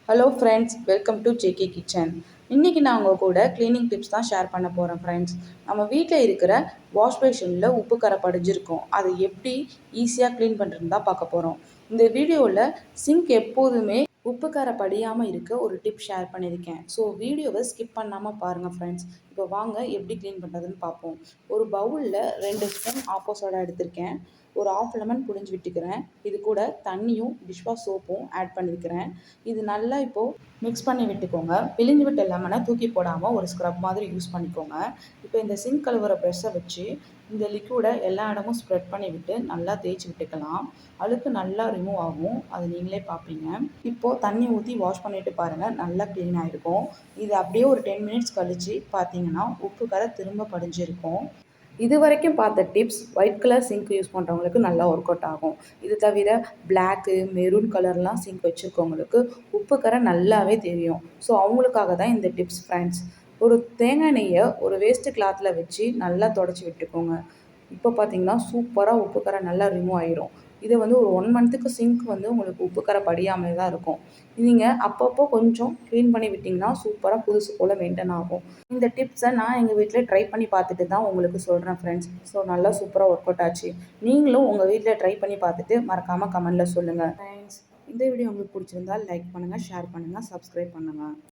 Hello friends, welcome to JK kitchen. இன்றைக்கி நான் உங்கள் கூட க்ளீனிங் டிப்ஸ் தான் ஷேர் பண்ண போகிறேன் ஃப்ரெண்ட்ஸ். நம்ம வீட்டில் இருக்கிற வாஷ் பேஷனில் உப்பு கரை படிஞ்சிருக்கும். அதை எப்படி ஈஸியாக க்ளீன் பண்ணுறதுன்னு தான் பார்க்க போகிறோம். இந்த வீடியோவில் சிங்க் எப்போதுமே உப்பு கரை படியாமல் இருக்க ஒரு டிப் ஷேர் பண்ணியிருக்கேன். ஸோ வீடியோவை ஸ்கிப் பண்ணாமல் பாருங்கள் ஃப்ரெண்ட்ஸ். இப்போ வாங்க எப்படி க்ளீன் பண்ணுறதுன்னு பார்ப்போம். ஒரு பவுலில் 2 ஸ்பூன் ஆப்போ சோடா எடுத்திருக்கேன். ஒரு ஆஃப் லெமன் புழிஞ்சு விட்டுக்கிறேன். இது கூட தண்ணியும் டிஷ்வாஷ் சோப்பும் ஆட் பண்ணியிருக்கிறேன். இது நல்லா இப்போது மிக்ஸ் பண்ணி விட்டுக்கோங்க. பிழிஞ்சு விட்ட லெமனை தூக்கி போடாமல் ஒரு ஸ்க்ரப் மாதிரி யூஸ் பண்ணிக்கோங்க. இப்போ இந்த சிங்க் கழுவுற ப்ரெஷ்ஷை வச்சு இந்த லிக்விடை எல்லா இடமும் ஸ்ப்ரெட் பண்ணி விட்டு நல்லா தேய்ச்சி விட்டுக்கலாம். அழுக்கு நல்லா ரிமூவ் ஆகும், அது நீங்களே பார்ப்பீங்க. இப்போது தண்ணி ஊற்றி வாஷ் பண்ணிவிட்டு பாருங்கள், நல்லா க்ளீன் ஆகிருக்கும். இது அப்படியே ஒரு 10 மினிட்ஸ் கழித்து பார்த்தீங்கன்னா உப்பு கரை திரும்ப படிஞ்சிருக்கும். இது வரைக்கும் பார்த்த tips white colour sink use பண்ணுறவங்களுக்கு நல்லா ஒர்க் அவுட் ஆகும். இது தவிர பிளாக்கு, மெரூன் கலர்லாம் சிங்க் வச்சுருக்கவங்களுக்கு உப்பு கரை நல்லாவே தெரியும். ஸோ அவங்களுக்காக தான் இந்த டிப்ஸ் ஃப்ரெண்ட்ஸ். ஒரு தேங்காய் நெய்யை ஒரு வேஸ்ட்டு கிளாத்தில் வச்சு நல்லா தொடச்சி விட்டுக்கோங்க. இப்போ பார்த்தீங்கன்னா சூப்பராக உப்பு கரை நல்லா ரிமூவ் ஆகிரும். இது ஒரு 1 மந்த்துக்கு சிங்க் உங்களுக்கு உப்பு கரை படியாமல் தான் இருக்கும். நீங்கள் அப்பப்போ கொஞ்சம் க்ளீன் பண்ணி விட்டிங்கன்னா சூப்பராக புதுசு போல் மெயின்டைன் ஆகும். இந்த டிப்ஸை நான் எங்கள் வீட்டில் ட்ரை பண்ணி பார்த்துட்டு தான் உங்களுக்கு சொல்கிறேன் ஃப்ரெண்ட்ஸ். ஸோ நல்லா சூப்பராக ஒர்க் அவுட் ஆச்சு. நீங்களும் உங்கள் வீட்டில் ட்ரை பண்ணி பார்த்துட்டு மறக்காமல் கமெண்ட்டில் சொல்லுங்கள் ஃப்ரெண்ட்ஸ். இந்த வீடியோ உங்களுக்கு பிடிச்சிருந்தால் லைக் பண்ணுங்கள், ஷேர் பண்ணுங்கள், சப்ஸ்கிரைப் பண்ணுங்கள்.